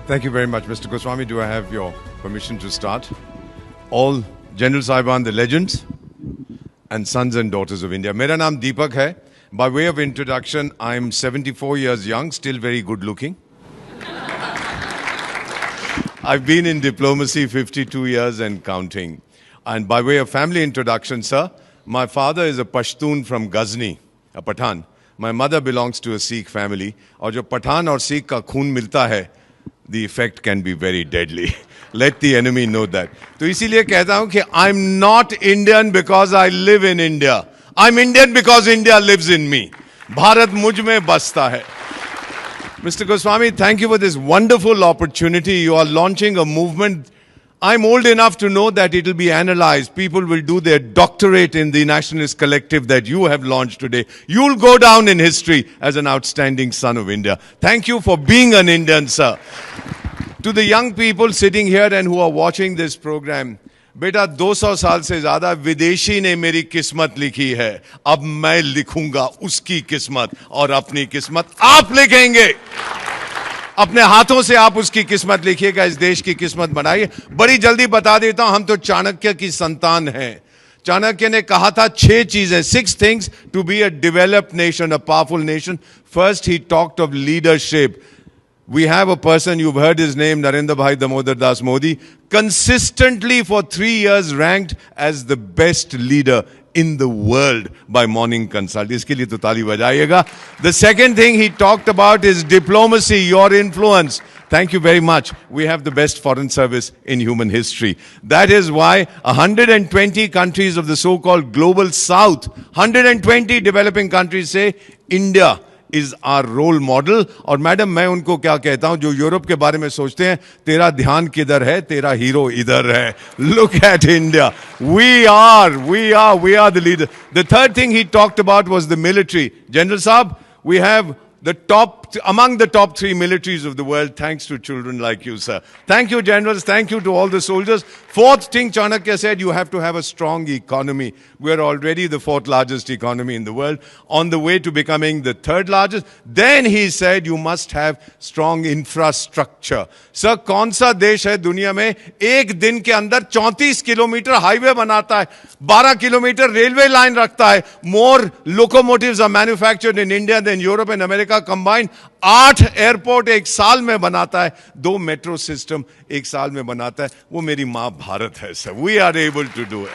Thank you very much, Mr. Goswami. Do I have your permission to start? All General Saiban, the legends and sons and daughters of India. Mera naam Deepak hai. By way of introduction, I'm 74 years young, still very good looking. I've been in diplomacy 52 years and counting. And by way of family introduction, sir, my father is a Pashtun from Ghazni, a Pathan. My mother belongs to a Sikh family. और जो पठान और सिख का खून मिलता है, the effect can be very deadly. Let the enemy know that. तो इसीलिए कहता हूँ कि I'm not Indian because I live in India. I'm Indian because India lives in me. Bharat मुझ में बसता है. Mr. Goswami, thank you for this wonderful opportunity. You are launching a movement. I'm old enough to know that it will be analyzed. People will do their doctorate in the nationalist collective that you have launched today. You'll go down in history as an outstanding son of India. Thank you for being an Indian, sir. To the young people sitting here and who are watching this program, बेटा 200 साल से ज्यादा विदेशी ने मेरी किस्मत लिखी है. अब मैं लिखूंगा उसकी किस्मत और अपनी किस्मत आप लिखेंगे. अपने हाथों से आप उसकी किस्मत लिखिएगा, इस देश की किस्मत बनाइए. बड़ी जल्दी बता देता हूं, हम तो चाणक्य की संतान हैं. चाणक्य ने कहा था 6 चीजें, 6 things to be a developed nation, a powerful nation. First, he talked of leadership. We have a person, you've heard his name, Narendra Bhai Damodar Das Modi, consistently for 3 years ranked as the best leader in the world by Morning Consult. इसके लिए तो ताली बजाइएगा. The second thing he talked about is diplomacy, your influence. Thank you very much. We have the best foreign service in human history. That is why 120 countries of the so-called global south, 120 developing countries say India is our role model. और madam मैं उनको क्या कहता हूं जो Europe के बारे में सोचते हैं, तेरा ध्यान किधर है, तेरा हीरो इधर है. Look at India. We are the leader. The third thing he talked about was the military. General Saab, we have among the top 3 militaries of the world, thanks to children like you, sir. Thank you, generals. Thank you to all the soldiers. Fourth thing, Chanakya said, you have to have a strong economy. We're already the 4th largest economy in the world, on the way to becoming the 3rd largest. Then he said, you must have strong infrastructure. Sir, कौन सा देश है दुनिया में एक दिन के अंदर 34 किलोमीटर हाईवे बनाता है, 12 किलोमीटर रेलवे लाइन रखता है? More locomotives are manufactured in India than Europe and America combined. 8 airport एक साल में बनाता है, 2 मेट्रो सिस्टम एक साल में बनाता है. वो मेरी मां भारत है, sir. We are able to do it.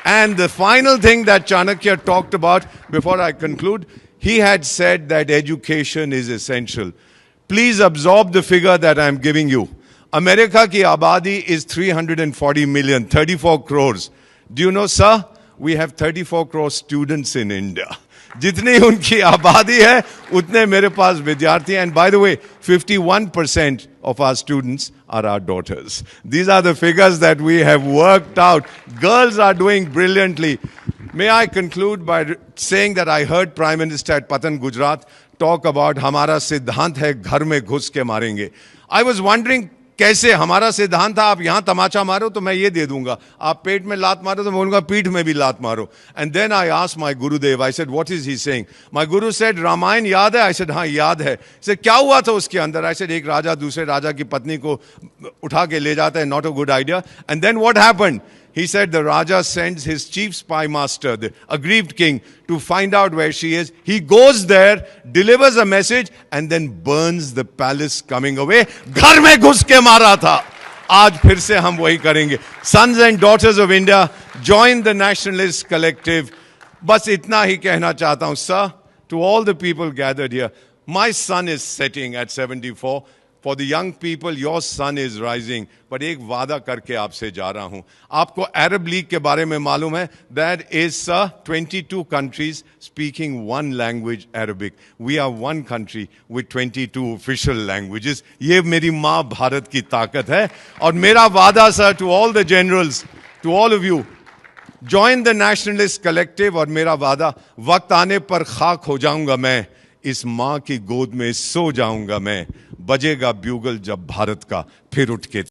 And the final thing that Chanakya talked about, before I conclude, he had said that education is essential. Please absorb the figure that I am giving you. America की आबादी is 340 million, 34 crores. Do you know, sir? We have 34 crore students in India. जितनी उनकी आबादी है उतने मेरे पास विद्यार्थी हैं. And by the way, 51% of our students are our daughters. These are the figures that we have worked out. Girls are doing brilliantly. May I conclude by saying that I heard Prime Minister at Patan, Gujarat talk about हमारा सिद्धांत है घर में घुस के मारेंगे. I was wondering कैसे हमारा सिद्धांत था, आप यहां तमाचा मारो तो मैं ये दे दूंगा, आप पेट में लात मारो तो मैं बोलूंगा पीठ में भी लात मारो. And then I asked my Gurudev, I said, what is he saying? My Guru said, Ramayan याद है? I said, हाँ याद है. He said, क्या हुआ था उसके अंदर? I said, एक राजा दूसरे राजा की पत्नी को उठा के ले जाता है, not a good idea. And then what happened? He said the Raja sends his chief spy master, the aggrieved king, to find out where she is. He goes there, delivers a message, and then burns the palace coming away. घर में घुस के मारा था. आज फिर से हम वही करेंगे. Sons and daughters of India, join the nationalist collective. बस इतना ही कहना चाहता हूं, sir, to all the people gathered here. My sun is setting at 74. For the young people, your sun is rising. But एक वादा करके आपसे जा रहा हूं. आपको Arab League के बारे में मालूम है? That is 22 countries speaking one language, Arabic. We are one country with 22 official languages. ये मेरी माँ भारत की ताकत है. और मेरा वादा, sir, to all the generals, to all of you, join the nationalist collective. और मेरा वादा, वक्त आने पर खाक हो जाऊंगा मैं, इस माँ की गोद में सो जाऊंगा मैं, बजेगा ब्यूगल जब भारत का फिर उठ के